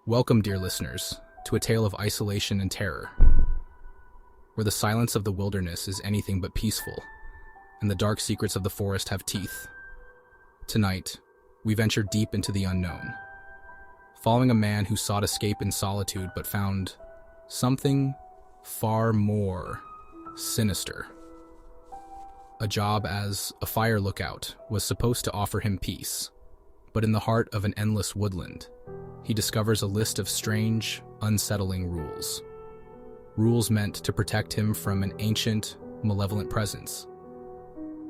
Welcome, dear listeners, to a tale of isolation and terror, where the silence of the wilderness is anything but peaceful, and the dark secrets of the forest have teeth. Tonight, we venture deep into the unknown, following a man who sought escape in solitude but found something far more sinister. A job as a fire lookout was supposed to offer him peace, but in the heart of an endless woodland, he discovers a list of strange, unsettling rules. Rules meant to protect him from an ancient, malevolent presence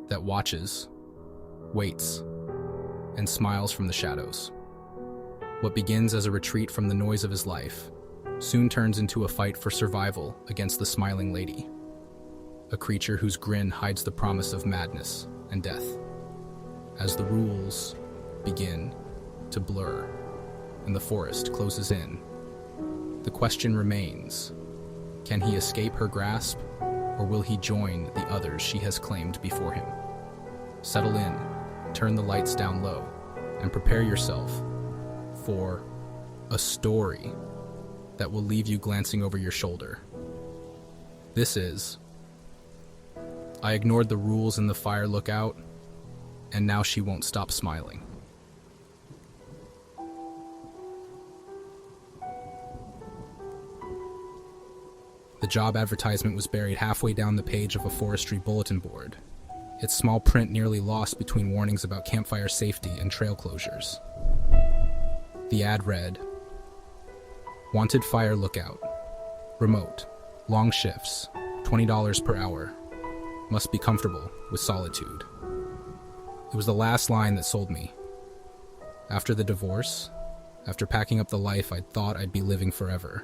that watches, waits, and smiles from the shadows. What begins as a retreat from the noise of his life soon turns into a fight for survival against the smiling lady, a creature whose grin hides the promise of madness and death. As the rules begin to blur and the forest closes in, the question remains: can he escape her grasp, or will he join the others she has claimed before him? Settle in, turn the lights down low, and prepare yourself for a story that will leave you glancing over your shoulder. This is I Ignored the Rules in the Fire Lookout, and Now She Won't Stop Smiling. The job advertisement was buried halfway down the page of a forestry bulletin board, its small print nearly lost between warnings about campfire safety and trail closures. The ad read, "Wanted fire lookout. Remote. Long shifts. $20 per hour. Must be comfortable with solitude." It was the last line that sold me. After the divorce, after packing up the life I'd thought I'd be living forever,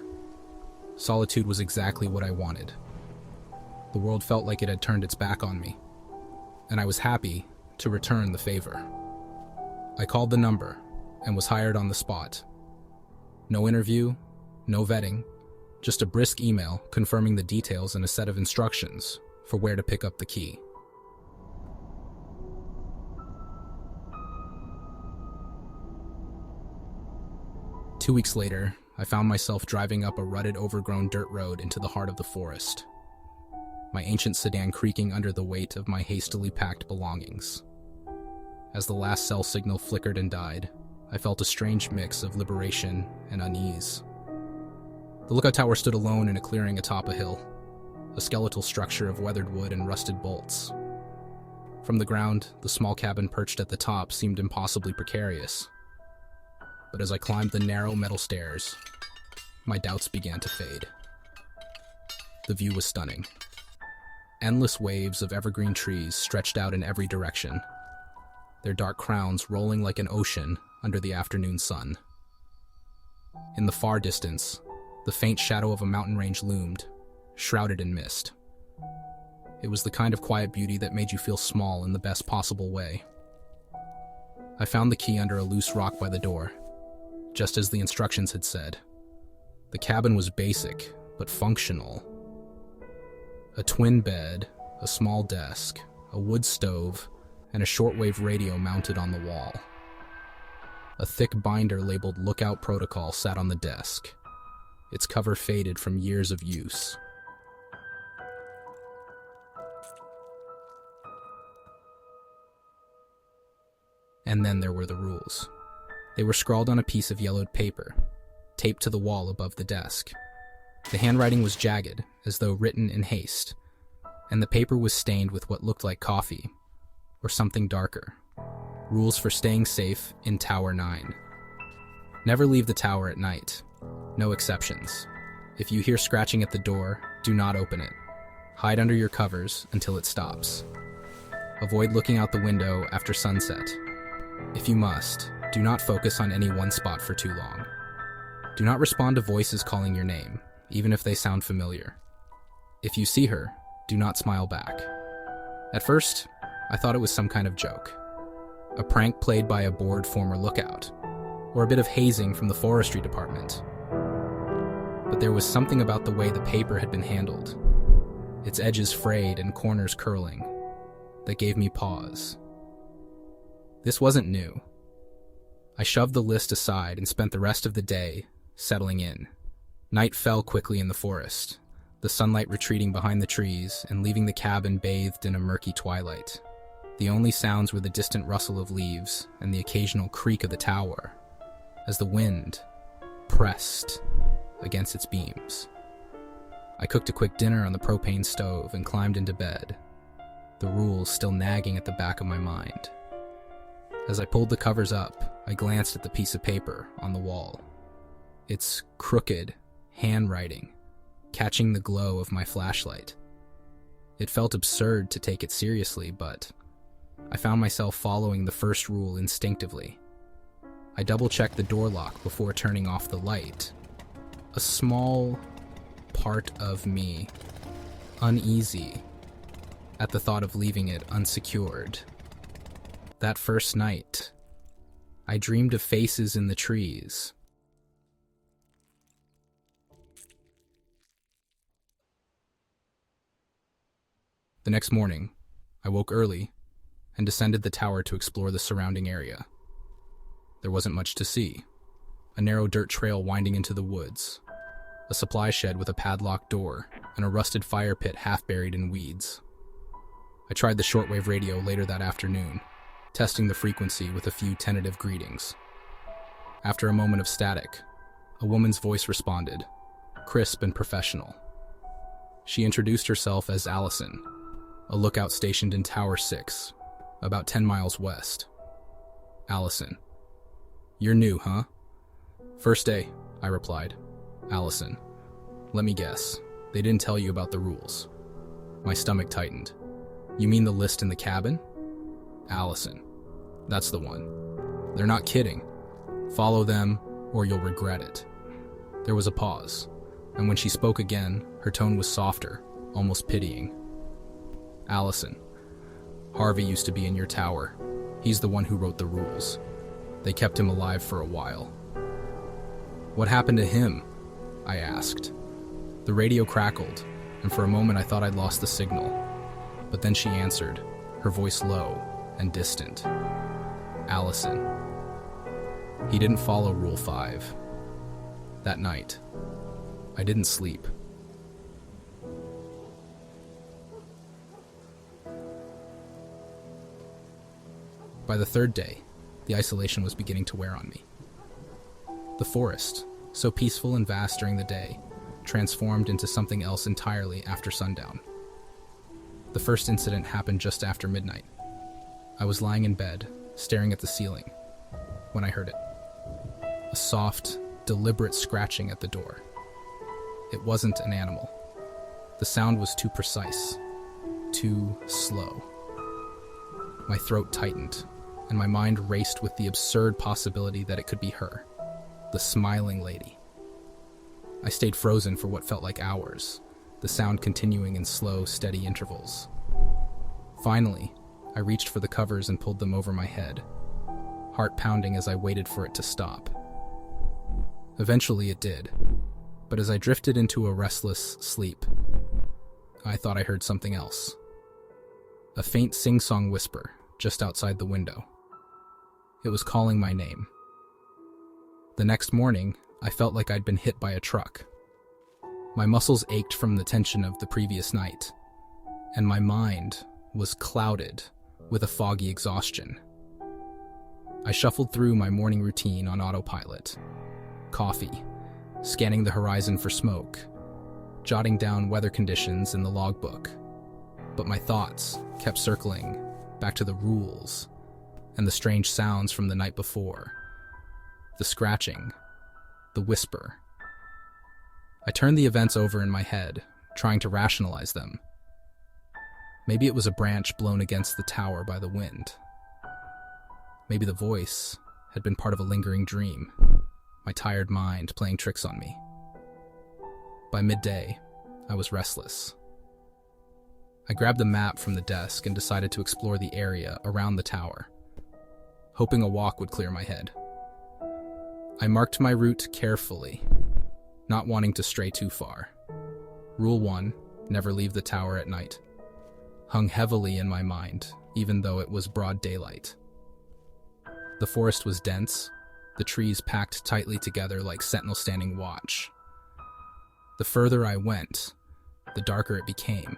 solitude was exactly what I wanted. The world felt like it had turned its back on me, and I was happy to return the favor. I called the number and was hired on the spot. No interview, no vetting, just a brisk email confirming the details and a set of instructions for where to pick up the key. Two weeks later, I found myself driving up a rutted, overgrown dirt road into the heart of the forest, my ancient sedan creaking under the weight of my hastily packed belongings. As the last cell signal flickered and died, I felt a strange mix of liberation and unease. The lookout tower stood alone in a clearing atop a hill, a skeletal structure of weathered wood and rusted bolts. From the ground, the small cabin perched at the top seemed impossibly precarious. But as I climbed the narrow metal stairs, my doubts began to fade. The view was stunning. Endless waves of evergreen trees stretched out in every direction, their dark crowns rolling like an ocean under the afternoon sun. In the far distance, the faint shadow of a mountain range loomed, shrouded in mist. It was the kind of quiet beauty that made you feel small in the best possible way. I found the key under a loose rock by the door, just as the instructions had said. The cabin was basic, but functional. A twin bed, a small desk, a wood stove, and a shortwave radio mounted on the wall. A thick binder labeled Lookout Protocol sat on the desk, its cover faded from years of use. And then there were the rules. They were scrawled on a piece of yellowed paper, taped to the wall above the desk. The handwriting was jagged, as though written in haste, and the paper was stained with what looked like coffee, or something darker. Rules for staying safe in Tower 9. Never leave the tower at night. No exceptions. If you hear scratching at the door, do not open it. Hide under your covers until it stops. Avoid looking out the window after sunset. If you must, do not focus on any one spot for too long. Do not respond to voices calling your name, even if they sound familiar. If you see her, do not smile back. At first, I thought it was some kind of joke. A prank played by a bored former lookout, or a bit of hazing from the forestry department. But there was something about the way the paper had been handled, its edges frayed and corners curling, that gave me pause. This wasn't new. I shoved the list aside and spent the rest of the day settling in. Night fell quickly in the forest, the sunlight retreating behind the trees and leaving the cabin bathed in a murky twilight. The only sounds were the distant rustle of leaves and the occasional creak of the tower as the wind pressed against its beams. I cooked a quick dinner on the propane stove and climbed into bed, the rules still nagging at the back of my mind. As I pulled the covers up, I glanced at the piece of paper on the wall, its crooked handwriting catching the glow of my flashlight. It felt absurd to take it seriously, but I found myself following the first rule instinctively. I double-checked the door lock before turning off the light. A small part of me, uneasy at the thought of leaving it unsecured. That first night, I dreamed of faces in the trees. The next morning, I woke early and descended the tower to explore the surrounding area. There wasn't much to see. A narrow dirt trail winding into the woods, a supply shed with a padlocked door, and a rusted fire pit half buried in weeds. I tried the shortwave radio later that afternoon, testing the frequency with a few tentative greetings. After a moment of static, a woman's voice responded, crisp and professional. She introduced herself as Allison, a lookout stationed in Tower 6, about 10 miles west. Allison. You're new, huh? First day, I replied. Allison. Let me guess. They didn't tell you about the rules. My stomach tightened. You mean the list in the cabin? Allison. That's the one. They're not kidding. Follow them, or you'll regret it. There was a pause, and when she spoke again, her tone was softer, almost pitying. Allison. Harvey used to be in your tower. He's the one who wrote the rules. They kept him alive for a while. What happened to him? I asked. The radio crackled, and for a moment I thought I'd lost the signal. But then she answered, her voice low and distant. Allison. He didn't follow Rule 5. That night, I didn't sleep. By the third day, the isolation was beginning to wear on me. The forest, so peaceful and vast during the day, transformed into something else entirely after sundown. The first incident happened just after midnight. I was lying in bed, staring at the ceiling, when I heard it. A soft, deliberate scratching at the door. It wasn't an animal. The sound was too precise, too slow. My throat tightened, and my mind raced with the absurd possibility that it could be her, the smiling lady. I stayed frozen for what felt like hours, the sound continuing in slow, steady intervals. Finally, I reached for the covers and pulled them over my head, heart pounding as I waited for it to stop. Eventually it did, but as I drifted into a restless sleep, I thought I heard something else. A faint sing-song whisper just outside the window. It was calling my name. The next morning, I felt like I'd been hit by a truck. My muscles ached from the tension of the previous night, and my mind was clouded with a foggy exhaustion. I shuffled through my morning routine on autopilot. Coffee, scanning the horizon for smoke, jotting down weather conditions in the logbook. But my thoughts kept circling back to the rules and the strange sounds from the night before. The scratching, the whisper. I turned the events over in my head, trying to rationalize them. Maybe it was a branch blown against the tower by the wind. Maybe the voice had been part of a lingering dream, my tired mind playing tricks on me. By midday, I was restless. I grabbed the map from the desk and decided to explore the area around the tower, hoping a walk would clear my head. I marked my route carefully, not wanting to stray too far. Rule 1, never leave the tower at night, hung heavily in my mind, even though it was broad daylight. The forest was dense, the trees packed tightly together like sentinels standing watch. The further I went, the darker it became,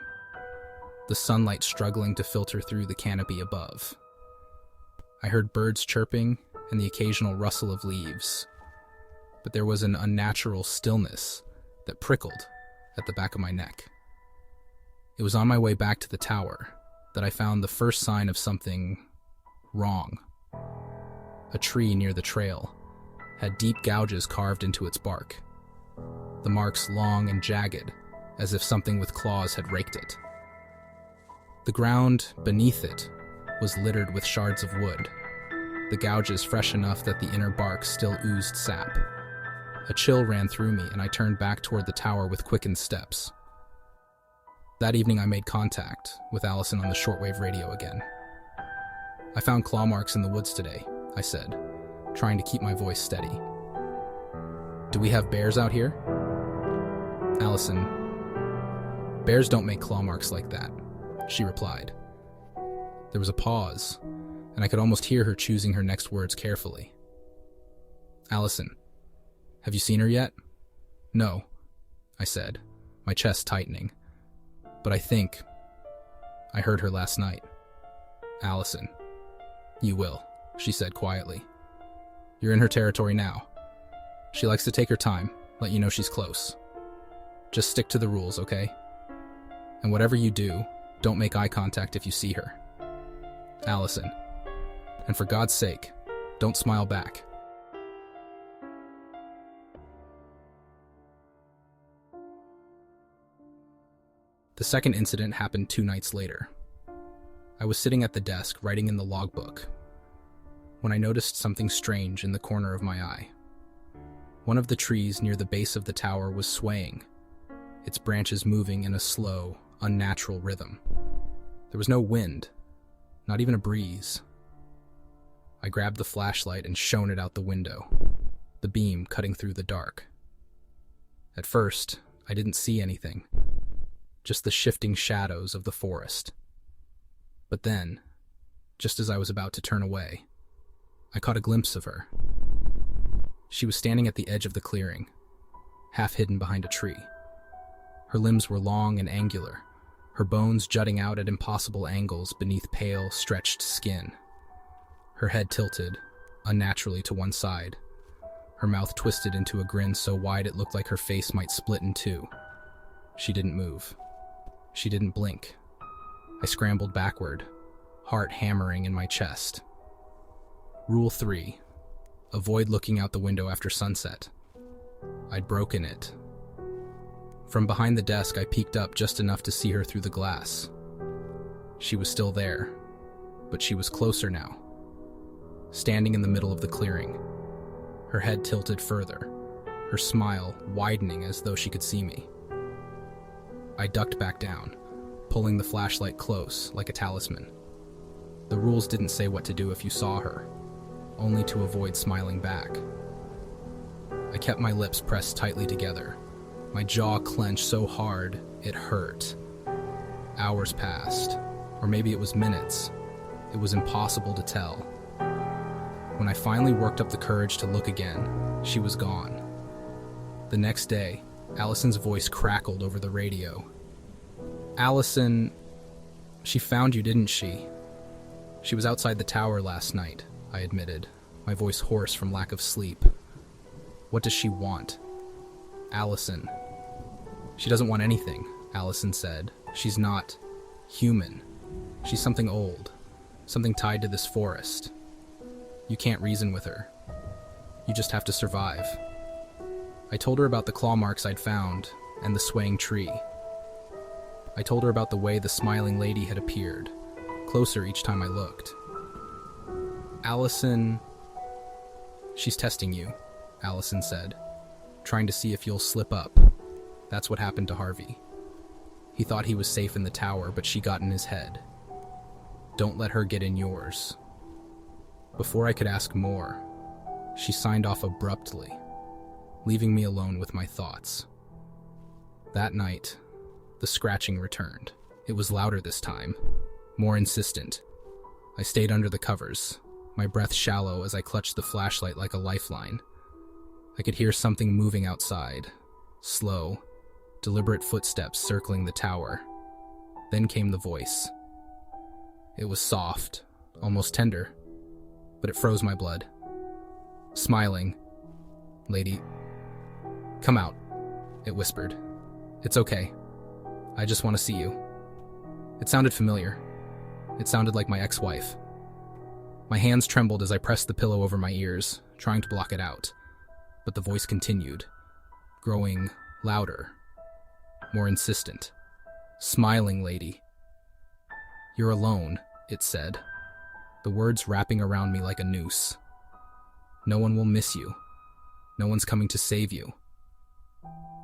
the sunlight struggling to filter through the canopy above. I heard birds chirping and the occasional rustle of leaves, but there was an unnatural stillness that prickled at the back of my neck. It was on my way back to the tower that I found the first sign of something wrong. A tree near the trail had deep gouges carved into its bark, the marks long and jagged, as if something with claws had raked it. The ground beneath it was littered with shards of wood, the gouges fresh enough that the inner bark still oozed sap. A chill ran through me, and I turned back toward the tower with quickened steps. That evening I made contact with Allison on the shortwave radio again. "I found claw marks in the woods today," I said, trying to keep my voice steady. "Do we have bears out here?" "Allison, bears don't make claw marks like that," she replied. There was a pause, and I could almost hear her choosing her next words carefully. "Allison, have you seen her yet?" "No," I said, my chest tightening. "But I think I heard her last night." "Allison, you will," she said quietly. "You're in her territory now. She likes to take her time, let you know she's close. Just stick to the rules, okay? And whatever you do, don't make eye contact if you see her. Allison, and for God's sake, don't smile back." The second incident happened 2 nights later. I was sitting at the desk writing in the logbook when I noticed something strange in the corner of my eye. One of the trees near the base of the tower was swaying, its branches moving in a slow, unnatural rhythm. There was no wind, not even a breeze. I grabbed the flashlight and shone it out the window, the beam cutting through the dark. At first, I didn't see anything, just the shifting shadows of the forest. But then, just as I was about to turn away, I caught a glimpse of her. She was standing at the edge of the clearing, half hidden behind a tree. Her limbs were long and angular, her bones jutting out at impossible angles beneath pale, stretched skin. Her head tilted, unnaturally to one side, her mouth twisted into a grin so wide it looked like her face might split in two. She didn't move. She didn't blink. I scrambled backward, heart hammering in my chest. Rule 3. Avoid looking out the window after sunset. I'd broken it. From behind the desk, I peeked up just enough to see her through the glass. She was still there, but she was closer now, standing in the middle of the clearing, her head tilted further, her smile widening as though she could see me. I ducked back down, pulling the flashlight close like a talisman. The rules didn't say what to do if you saw her, only to avoid smiling back. I kept my lips pressed tightly together, my jaw clenched so hard it hurt. Hours passed, or maybe it was minutes. It was impossible to tell. When I finally worked up the courage to look again, she was gone. The next day, Allison's voice crackled over the radio. "Allison, she found you, didn't she?" "She was outside the tower last night," I admitted, my voice hoarse from lack of sleep. "What does she want?" "Allison." "She doesn't want anything," Allison said. "She's not human. She's something old, something tied to this forest. You can't reason with her. You just have to survive." I told her about the claw marks I'd found and the swaying tree. I told her about the way the smiling lady had appeared, closer each time I looked. "Allison, she's testing you," Allison said, "trying to see if you'll slip up. That's what happened to Harvey. He thought he was safe in the tower, but she got in his head. Don't let her get in yours." Before I could ask more, she signed off abruptly, leaving me alone with my thoughts. That night, the scratching returned. It was louder this time, more insistent. I stayed under the covers, my breath shallow as I clutched the flashlight like a lifeline. I could hear something moving outside, slow, deliberate footsteps circling the tower. Then came the voice. It was soft, almost tender, but it froze my blood. Smiling, "Lady, come out," it whispered. "It's okay. I just want to see you." It sounded familiar. It sounded like my ex-wife. My hands trembled as I pressed the pillow over my ears, trying to block it out. But the voice continued, growing louder, more insistent. "Smiling, lady." "You're alone," it said, the words wrapping around me like a noose. "No one will miss you. No one's coming to save you."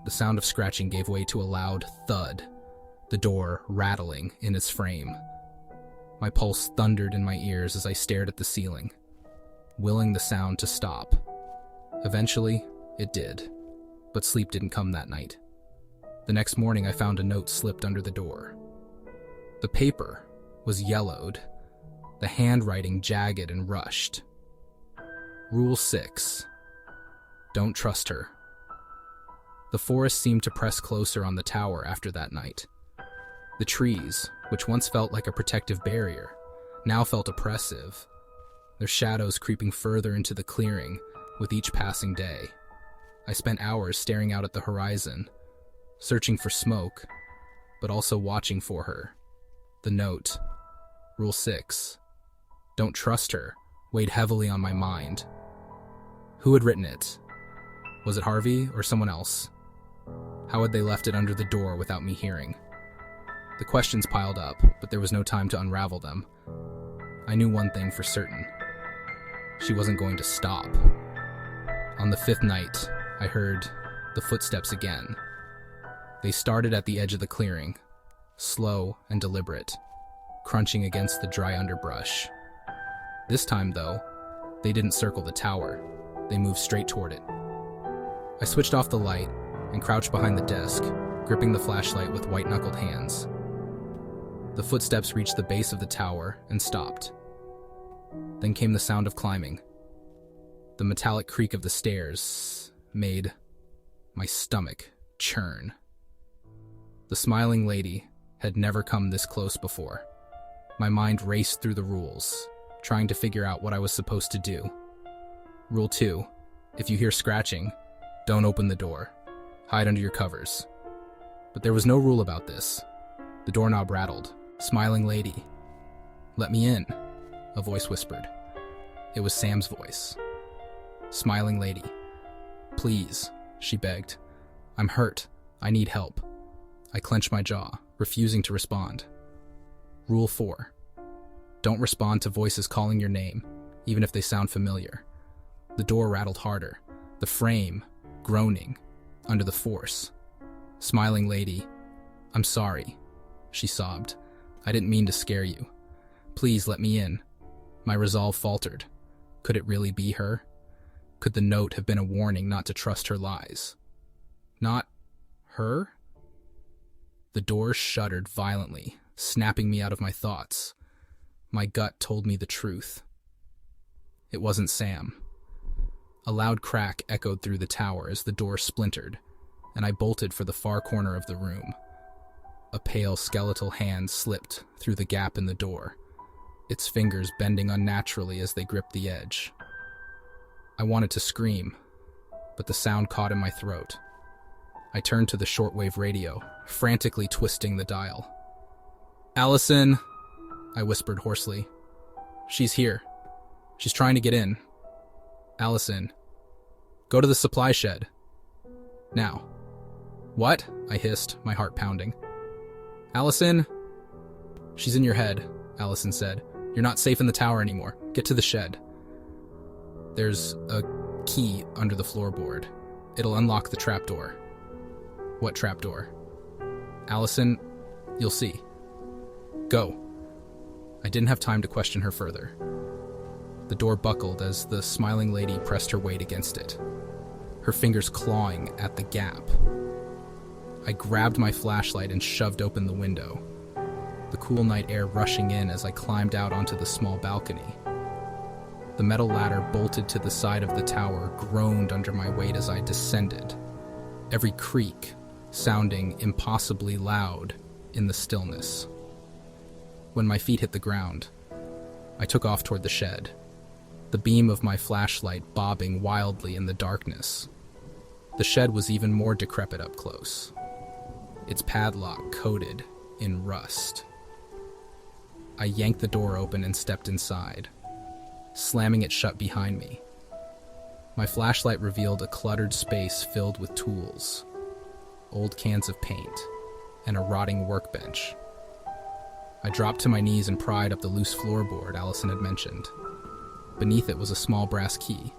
The sound of scratching gave way to a loud thud, the door rattling in its frame. My pulse thundered in my ears as I stared at the ceiling, willing the sound to stop. Eventually, it did, but sleep didn't come that night. The next morning, I found a note slipped under the door. The paper was yellowed, the handwriting jagged and rushed. Rule 6. Don't trust her. The forest seemed to press closer on the tower after that night. The trees, which once felt like a protective barrier, now felt oppressive, their shadows creeping further into the clearing with each passing day. I spent hours staring out at the horizon, searching for smoke, but also watching for her. The note, Rule 6, don't trust her, weighed heavily on my mind. Who had written it? Was it Harvey or someone else? How had they left it under the door without me hearing? The questions piled up, but there was no time to unravel them. I knew one thing for certain. She wasn't going to stop. On the 5th night, I heard the footsteps again. They started at the edge of the clearing, slow and deliberate, crunching against the dry underbrush. This time, though, they didn't circle the tower. They moved straight toward it. I switched off the light and crouched behind the desk, gripping the flashlight with white-knuckled hands. The footsteps reached the base of the tower and stopped. Then came the sound of climbing. The metallic creak of the stairs made my stomach churn. The smiling lady had never come this close before. My mind raced through the rules, trying to figure out what I was supposed to do. Rule 2, if you hear scratching, don't open the door. Hide under your covers. But there was no rule about this. The doorknob rattled. "Smiling lady." "Let me in," a voice whispered. It was Sam's voice. "Smiling lady. Please," she begged. "I'm hurt. I need help." I clenched my jaw, refusing to respond. Rule 4. Don't respond to voices calling your name, even if they sound familiar. The door rattled harder, the frame groaning under the force. "Smiling lady. I'm sorry," she sobbed. "I didn't mean to scare you. Please let me in." My resolve faltered. Could it really be her? Could the note have been a warning not to trust her lies? Not her? The door shuddered violently, snapping me out of my thoughts. My gut told me the truth. It wasn't Sam. A loud crack echoed through the tower as the door splintered, and I bolted for the far corner of the room. A pale skeletal hand slipped through the gap in the door, its fingers bending unnaturally as they gripped the edge. I wanted to scream, but the sound caught in my throat. I turned to the shortwave radio, frantically twisting the dial. "Allison," I whispered hoarsely. "She's here. She's trying to get in. Allison, go to the supply shed. Now." "What?" I hissed, my heart pounding. "Allison?" "She's in your head," Allison said. "You're not safe in the tower anymore. Get to the shed. There's a key under the floorboard. It'll unlock the trapdoor." "What trapdoor?" "Allison, you'll see. Go." I didn't have time to question her further. The door buckled as the smiling lady pressed her weight against it, her fingers clawing at the gap. I grabbed my flashlight and shoved open the window, the cool night air rushing in as I climbed out onto the small balcony. The metal ladder bolted to the side of the tower groaned under my weight as I descended, every creak sounding impossibly loud in the stillness. When my feet hit the ground, I took off toward the shed, the beam of my flashlight bobbing wildly in the darkness. The shed was even more decrepit up close, its padlock coated in rust. I yanked the door open and stepped inside, slamming it shut behind me. My flashlight revealed a cluttered space filled with tools, old cans of paint, and a rotting workbench. I dropped to my knees and pried up the loose floorboard Allison had mentioned. Beneath it was a small brass key,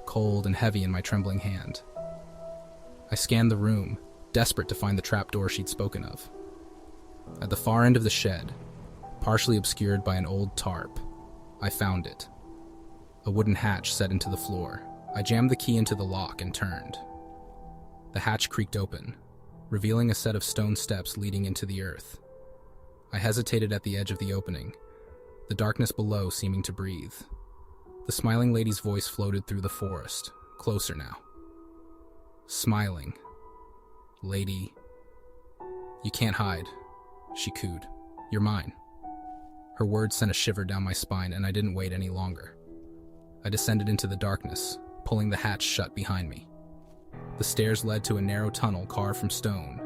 cold and heavy in my trembling hand. I scanned the room, desperate to find the trapdoor she'd spoken of. At the far end of the shed, partially obscured by an old tarp, I found it. A wooden hatch set into the floor. I jammed the key into the lock and turned. The hatch creaked open, revealing a set of stone steps leading into the earth. I hesitated at the edge of the opening, the darkness below seeming to breathe. The smiling lady's voice floated through the forest, closer now. Smiling. "Lady, you can't hide," she cooed. "You're mine." Her words sent a shiver down my spine, and I didn't wait any longer. I descended into the darkness, pulling the hatch shut behind me. The stairs led to a narrow tunnel carved from stone,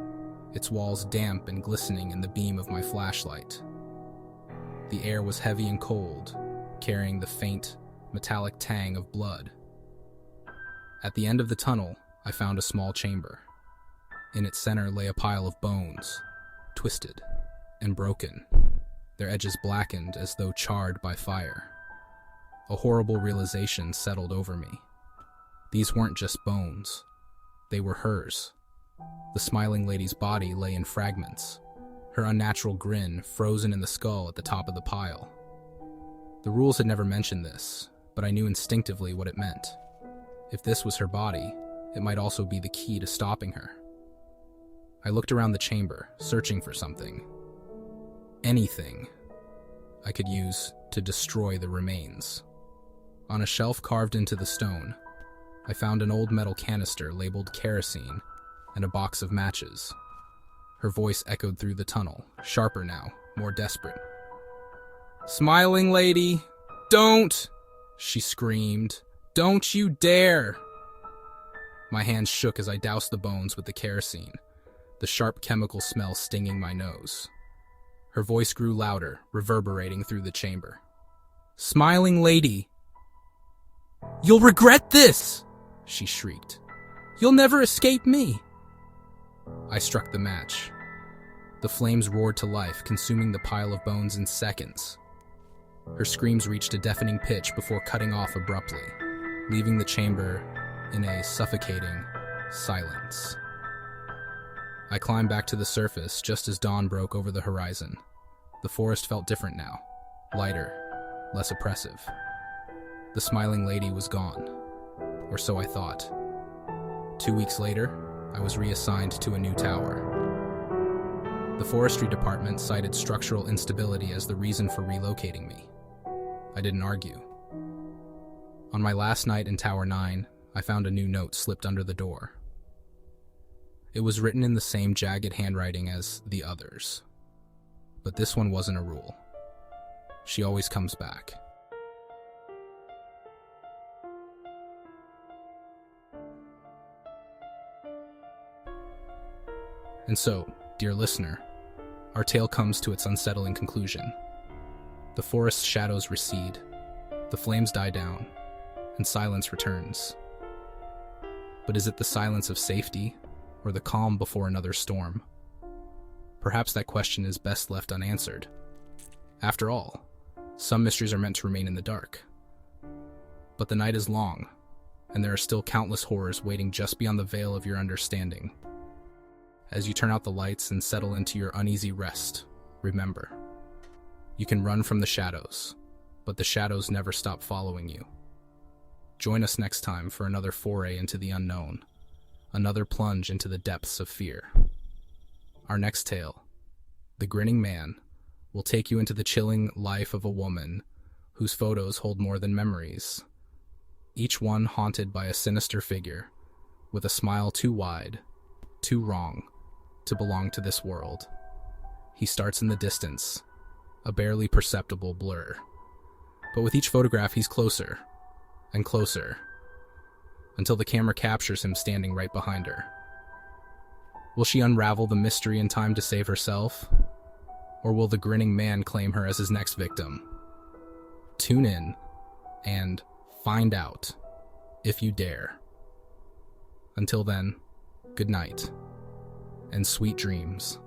its walls damp and glistening in the beam of my flashlight. The air was heavy and cold, carrying the faint, metallic tang of blood. At the end of the tunnel, I found a small chamber. In its center lay a pile of bones, twisted and broken, their edges blackened as though charred by fire. A horrible realization settled over me. These weren't just bones. They were hers. The smiling lady's body lay in fragments, her unnatural grin frozen in the skull at the top of the pile. The rules had never mentioned this, but I knew instinctively what it meant. If this was her body, it might also be the key to stopping her. I looked around the chamber, searching for something. Anything I could use to destroy the remains. On a shelf carved into the stone, I found an old metal canister labeled kerosene and a box of matches. Her voice echoed through the tunnel, sharper now, more desperate. "Smiling lady, don't!" she screamed. "Don't you dare!" My hands shook as I doused the bones with the kerosene, the sharp chemical smell stinging my nose. Her voice grew louder, reverberating through the chamber. "Smiling lady, you'll regret this!" she shrieked. "You'll never escape me!" I struck the match. The flames roared to life, consuming the pile of bones in seconds. Her screams reached a deafening pitch before cutting off abruptly, leaving the chamber in a suffocating silence. I climbed back to the surface just as dawn broke over the horizon. The forest felt different now, lighter, less oppressive. The smiling lady was gone, or so I thought. 2 weeks later, I was reassigned to a new tower. The forestry department cited structural instability as the reason for relocating me. I didn't argue. On my last night in Tower 9, I found a new note slipped under the door. It was written in the same jagged handwriting as the others. But this one wasn't a rule. She always comes back. And so, dear listener, our tale comes to its unsettling conclusion. The forest's shadows recede, the flames die down, and silence returns. But is it the silence of safety, or the calm before another storm? Perhaps that question is best left unanswered. After all, some mysteries are meant to remain in the dark. But the night is long, and there are still countless horrors waiting just beyond the veil of your understanding. As you turn out the lights and settle into your uneasy rest, remember, you can run from the shadows, but the shadows never stop following you. Join us next time for another foray into the unknown, another plunge into the depths of fear. Our next tale, The Grinning Man, will take you into the chilling life of a woman whose photos hold more than memories, each one haunted by a sinister figure with a smile too wide, too wrong to belong to this world. He starts in the distance, a barely perceptible blur. But with each photograph, he's closer and closer, until the camera captures him standing right behind her. Will she unravel the mystery in time to save herself? Or will the grinning man claim her as his next victim? Tune in and find out if you dare. Until then, good night and sweet dreams.